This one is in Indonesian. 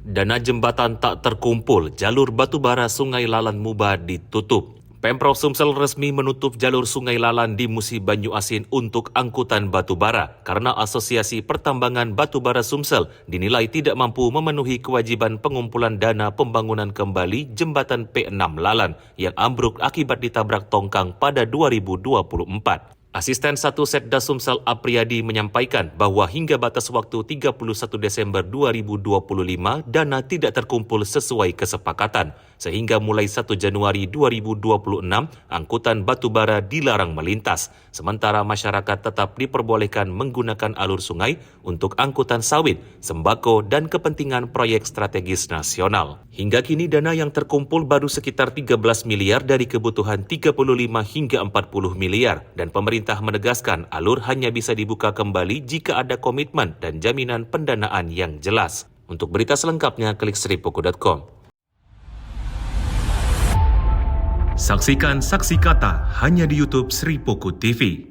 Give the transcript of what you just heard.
Dana jembatan tak terkumpul, jalur batubara Sungai Lalan Muba ditutup. Pemprov Sumsel resmi menutup jalur Sungai Lalan di Musi Banyu Asin untuk angkutan batubara karena Asosiasi Pertambangan Batubara Sumsel dinilai tidak mampu memenuhi kewajiban pengumpulan dana pembangunan kembali jembatan P6 Lalan yang ambruk akibat ditabrak tongkang pada 2024. Asisten 1 Setda Sumsel Apriyadi menyampaikan bahwa hingga batas waktu 31 Desember 2025 dana tidak terkumpul sesuai kesepakatan, sehingga mulai 1 Januari 2026 angkutan batubara dilarang melintas, sementara masyarakat tetap diperbolehkan menggunakan alur sungai untuk angkutan sawit, sembako, dan kepentingan proyek strategis nasional. Hingga kini dana yang terkumpul baru sekitar 13 miliar dari kebutuhan 35 hingga 40 miliar, dan pemerintah menegaskan alur hanya bisa dibuka kembali jika ada komitmen dan jaminan pendanaan yang jelas. Untuk berita selengkapnya, klik sripuku.com. Saksikan Saksi Kata hanya di YouTube Sri Puku TV.